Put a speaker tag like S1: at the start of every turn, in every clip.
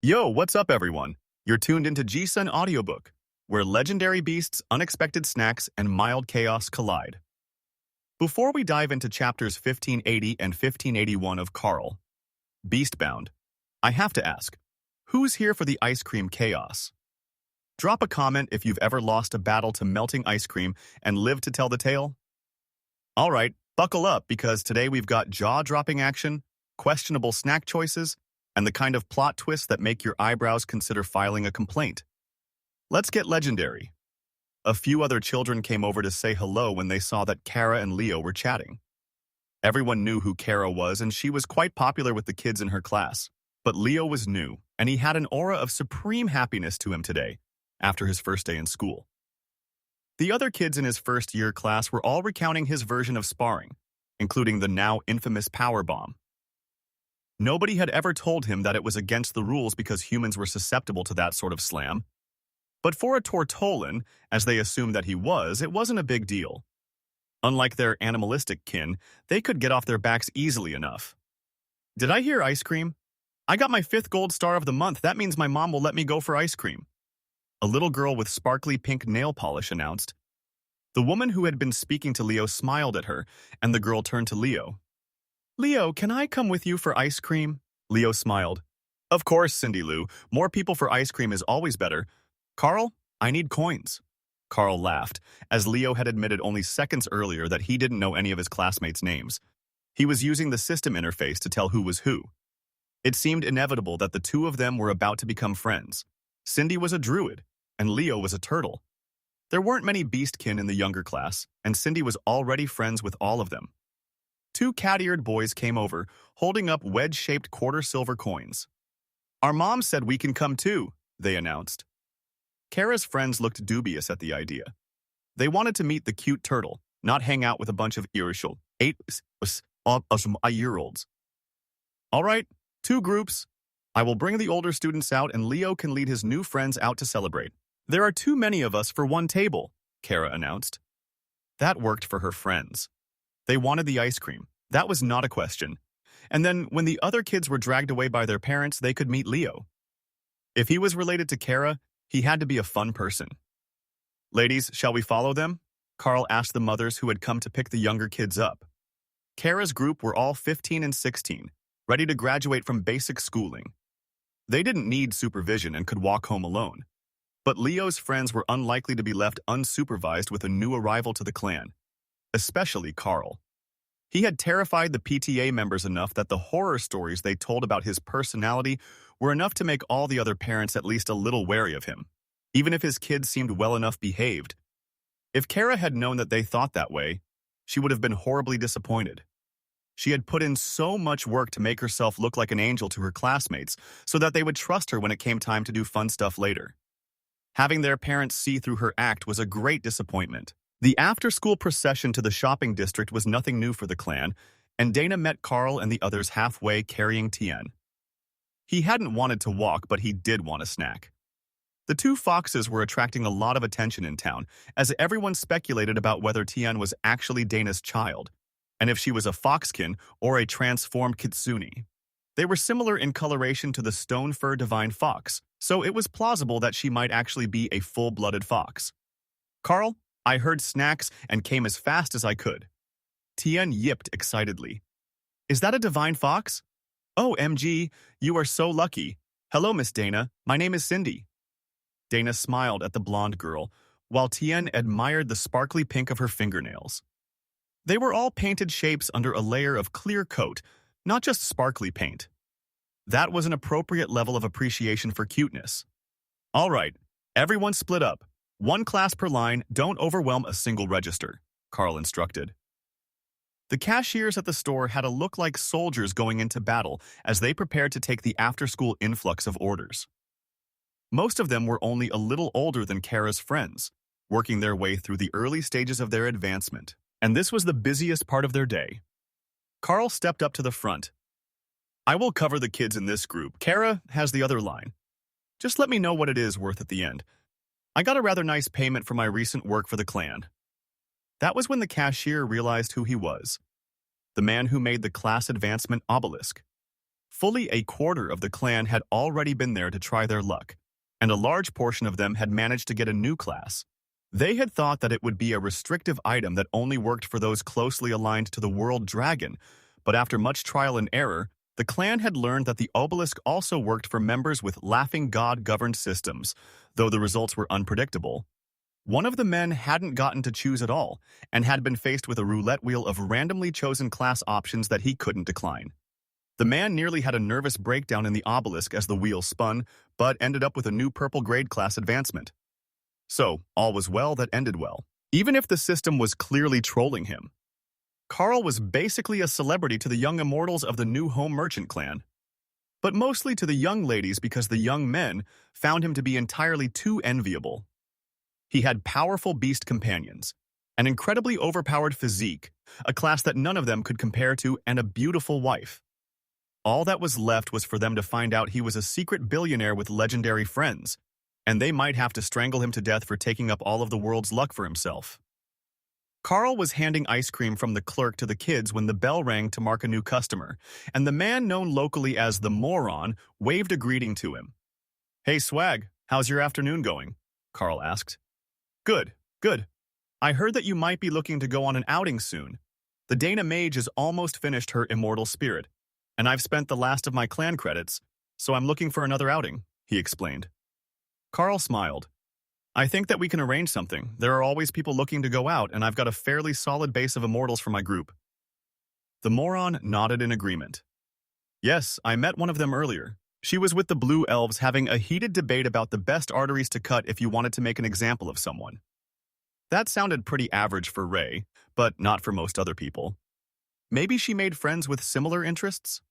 S1: Yo, what's up, everyone? You're tuned into JieSan AudioBook, where legendary beasts, unexpected snacks, and mild chaos collide. Before we dive into chapters 1580 and 1581 of Carl, Beastbound, I have to ask, who's here for the ice cream chaos? Drop a comment if you've ever lost a battle to melting ice cream and lived to tell the tale. All right, buckle up because today we've got jaw-dropping action, questionable snack choices, and the kind of plot twists that make your eyebrows consider filing a complaint. Let's get legendary. A few other children came over to say hello when they saw that Kara and Leo were chatting. Everyone knew who Kara was, and she was quite popular with the kids in her class. But Leo was new, and he had an aura of supreme happiness to him today, after his first day in school. The other kids in his first-year class were all recounting his version of sparring, including the now infamous power bomb. Nobody had ever told him that it was against the rules because humans were susceptible to that sort of slam. But for a Tortolan, as they assumed that he was, it wasn't a big deal. Unlike their animalistic kin, they could get off their backs easily enough. Did I hear ice cream? I got my 5th gold star of the month. That means my mom will let me go for ice cream. A little girl with sparkly pink nail polish announced. The woman who had been speaking to Leo smiled at her, and the girl turned to Leo. Leo, can I come with you for ice cream? Leo smiled. Of course, Cindy Lou. More people for ice cream is always better. Carl, I need coins. Carl laughed, as Leo had admitted only seconds earlier that he didn't know any of his classmates' names. He was using the system interface to tell who was who. It seemed inevitable that the two of them were about to become friends. Cindy was a druid, and Leo was a turtle. There weren't many beastkin in the younger class, and Cindy was already friends with all of them. 2 cat-eared boys came over, holding up wedge-shaped quarter-silver coins. Our mom said we can come too, they announced. Kara's friends looked dubious at the idea. They wanted to meet the cute turtle, not hang out with a bunch of irrational 8-year-olds. All right, 2 groups. I will bring the older students out and Leo can lead his new friends out to celebrate. There are too many of us for one table, Kara announced. That worked for her friends. They wanted the ice cream. That was not a question. And then, when the other kids were dragged away by their parents, they could meet Leo. If he was related to Kara, he had to be a fun person. Ladies, shall we follow them? Carl asked the mothers who had come to pick the younger kids up. Kara's group were all 15 and 16, ready to graduate from basic schooling. They didn't need supervision and could walk home alone. But Leo's friends were unlikely to be left unsupervised with a new arrival to the clan. Especially Carl. He had terrified the PTA members enough that the horror stories they told about his personality were enough to make all the other parents at least a little wary of him, even if his kids seemed well enough behaved. If Kara had known that they thought that way, she would have been horribly disappointed. She had put in so much work to make herself look like an angel to her classmates so that they would trust her when it came time to do fun stuff later. Having their parents see through her act was a great disappointment. The after-school procession to the shopping district was nothing new for the clan, and Dana met Carl and the others halfway carrying Tien. He hadn't wanted to walk, but he did want a snack. The 2 foxes were attracting a lot of attention in town, as everyone speculated about whether Tien was actually Dana's child, and if she was a foxkin or a transformed kitsune. They were similar in coloration to the stone fur divine fox, so it was plausible that she might actually be a full-blooded fox. Carl, I heard snacks and came as fast as I could. Tien yipped excitedly. Is that a divine fox? Oh, MG, you are so lucky. Hello, Miss Dana. My name is Cindy. Dana smiled at the blonde girl, while Tien admired the sparkly pink of her fingernails. They were all painted shapes under a layer of clear coat, not just sparkly paint. That was an appropriate level of appreciation for cuteness. All right, everyone split up. 1 class per line, don't overwhelm a single register, Carl instructed. The cashiers at the store had a look like soldiers going into battle as they prepared to take the after-school influx of orders. Most of them were only a little older than Kara's friends, working their way through the early stages of their advancement, and this was the busiest part of their day. Carl stepped up to the front. I will cover the kids in this group. Kara has the other line. Just let me know what it is worth at the end. I got a rather nice payment for my recent work for the clan. That was when the cashier realized who he was. The man who made the class advancement Obelisk. Fully a quarter of the clan had already been there to try their luck, and a large portion of them had managed to get a new class. They had thought that it would be a restrictive item that only worked for those closely aligned to the world dragon, but after much trial and error, the clan had learned that the Obelisk also worked for members with laughing god-governed systems, though the results were unpredictable. One of the men hadn't gotten to choose at all, and had been faced with a roulette wheel of randomly chosen class options that he couldn't decline. The man nearly had a nervous breakdown in the Obelisk as the wheel spun, but ended up with a new purple grade class advancement. So, all was well that ended well, even if the system was clearly trolling him. Carl was basically a celebrity to the young immortals of the new home merchant clan, but mostly to the young ladies because the young men found him to be entirely too enviable. He had powerful beast companions, an incredibly overpowered physique, a class that none of them could compare to, and a beautiful wife. All that was left was for them to find out he was a secret billionaire with legendary friends, and they might have to strangle him to death for taking up all of the world's luck for himself. Carl was handing ice cream from the clerk to the kids when the bell rang to mark a new customer, and the man known locally as the Moron waved a greeting to him. "Hey, Swag, how's your afternoon going?" Carl asked. "Good, good. I heard that you might be looking to go on an outing soon. The Dana Mage has almost finished her immortal spirit, and I've spent the last of my clan credits, so I'm looking for another outing," he explained. Carl smiled. "I think that we can arrange something. There are always people looking to go out, and I've got a fairly solid base of immortals for my group." The Moron nodded in agreement. "Yes, I met one of them earlier. She was with the Blue Elves having a heated debate about the best arteries to cut if you wanted to make an example of someone." That sounded pretty average for Ray, but not for most other people. Maybe she made friends with similar interests?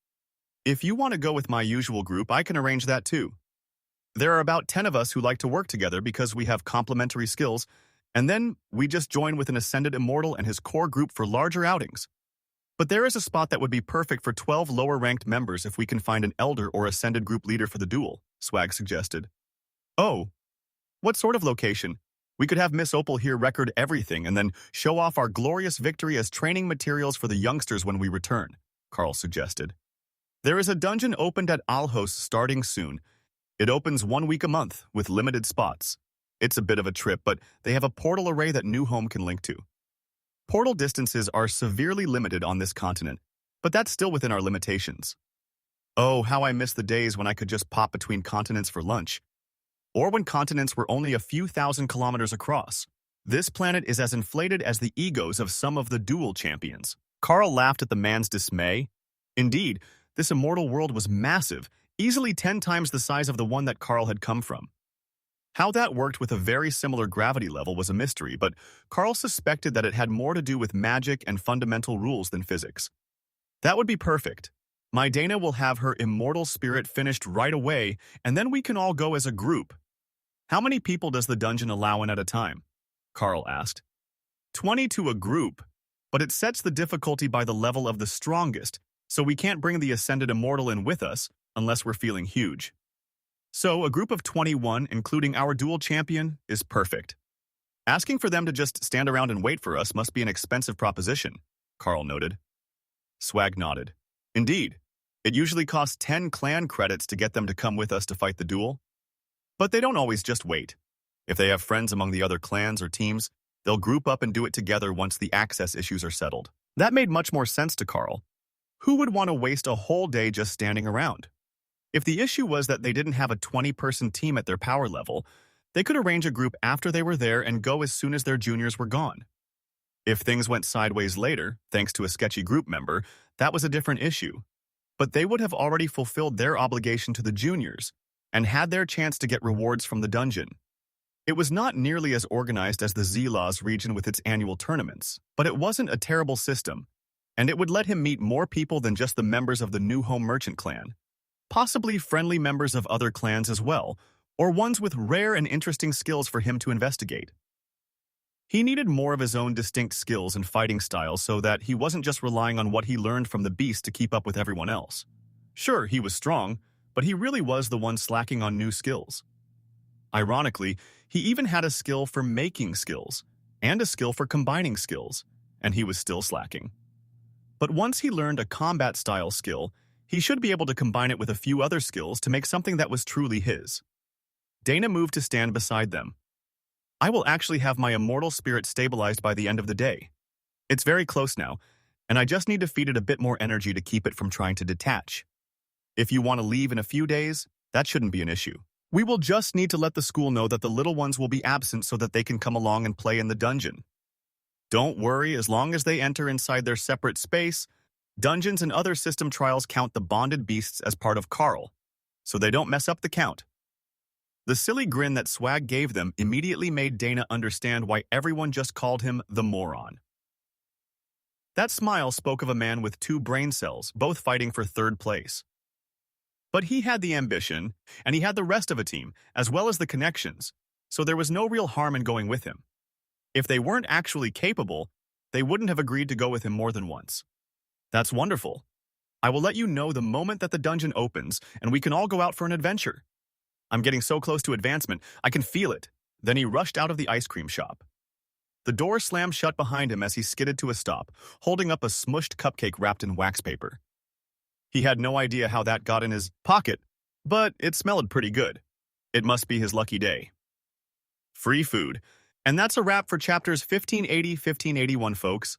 S1: "If you want to go with my usual group, I can arrange that too. There are about 10 of us who like to work together because we have complementary skills, and then we just join with an Ascended Immortal and his core group for larger outings. But there is a spot that would be perfect for 12 lower-ranked members if we can find an Elder or Ascended group leader for the duel," Swag suggested. "Oh, what sort of location? We could have Miss Opal here record everything and then show off our glorious victory as training materials for the youngsters when we return," Carl suggested. "There is a dungeon opened at Alhos starting soon. It opens 1 week a month, with limited spots. It's a bit of a trip, but they have a portal array that New Home can link to. Portal distances are severely limited on this continent, but that's still within our limitations. Oh, how I miss the days when I could just pop between continents for lunch. Or when continents were only a few thousand kilometers across. This planet is as inflated as the egos of some of the duel champions." Carl laughed at the man's dismay. Indeed, this immortal world was massive, easily 10 times the size of the one that Carl had come from. How that worked with a very similar gravity level was a mystery, but Carl suspected that it had more to do with magic and fundamental rules than physics. "That would be perfect. My Dana will have her immortal spirit finished right away, and then we can all go as a group." "How many people does the dungeon allow in at a time?" Carl asked. 20 to a group, but it sets the difficulty by the level of the strongest, so we can't bring the Ascended Immortal in with us unless we're feeling huge. So a group of 21, including our dual champion, is perfect. Asking for them to just stand around and wait for us must be an expensive proposition, Carl noted. Swag nodded. Indeed, it usually costs 10 clan credits to get them to come with us to fight the duel. But they don't always just wait. If they have friends among the other clans or teams, they'll group up and do it together once the access issues are settled. That made much more sense to Carl. Who would want to waste a whole day just standing around? If the issue was that they didn't have a 20-person team at their power level, they could arrange a group after they were there and go as soon as their juniors were gone. If things went sideways later, thanks to a sketchy group member, that was a different issue. But they would have already fulfilled their obligation to the juniors and had their chance to get rewards from the dungeon. It was not nearly as organized as the Zelaws region with its annual tournaments, but it wasn't a terrible system, and it would let him meet more people than just the members of the New Home Merchant clan. Possibly friendly members of other clans as well, or ones with rare and interesting skills for him to investigate. He needed more of his own distinct skills and fighting styles so that he wasn't just relying on what he learned from the beast to keep up with everyone else. Sure, he was strong, but he really was the one slacking on new skills. Ironically, he even had a skill for making skills, and a skill for combining skills, and he was still slacking. But once he learned a combat style skill, He should be able to combine it with a few other skills to make something that was truly his. Dana moved to stand beside them. I will actually have my immortal spirit stabilized by the end of the day. It's very close now, and I just need to feed it a bit more energy to keep it from trying to detach. If you want to leave in a few days, that shouldn't be an issue. We will just need to let the school know that the little ones will be absent so that they can come along and play in the dungeon. Don't worry, as long as they enter inside their separate space, dungeons and other system trials count the bonded beasts as part of Carl, so they don't mess up the count. The silly grin that Swag gave them immediately made Dana understand why everyone just called him the moron. That smile spoke of a man with 2 brain cells, both fighting for 3rd place. But he had the ambition, and he had the rest of a team, as well as the connections, so there was no real harm in going with him. If they weren't actually capable, they wouldn't have agreed to go with him more than once. That's wonderful. I will let you know the moment that the dungeon opens, and we can all go out for an adventure. I'm getting so close to advancement, I can feel it. Then he rushed out of the ice cream shop. The door slammed shut behind him as he skidded to a stop, holding up a smushed cupcake wrapped in wax paper. He had no idea how that got in his pocket, but it smelled pretty good. It must be his lucky day. Free food. And that's a wrap for chapters 1580-1581, folks.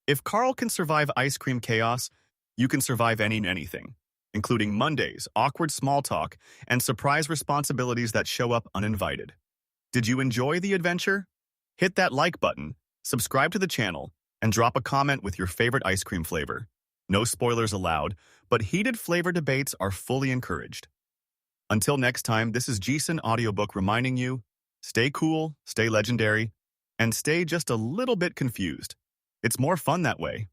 S1: If Carl can survive ice cream chaos, you can survive anything, including Mondays, awkward small talk, and surprise responsibilities that show up uninvited. Did you enjoy the adventure? Hit that like button, subscribe to the channel, and drop a comment with your favorite ice cream flavor. No spoilers allowed, but heated flavor debates are fully encouraged. Until next time, this is JieSan AudioBook reminding you, stay cool, stay legendary, and stay just a little bit confused. It's more fun that way.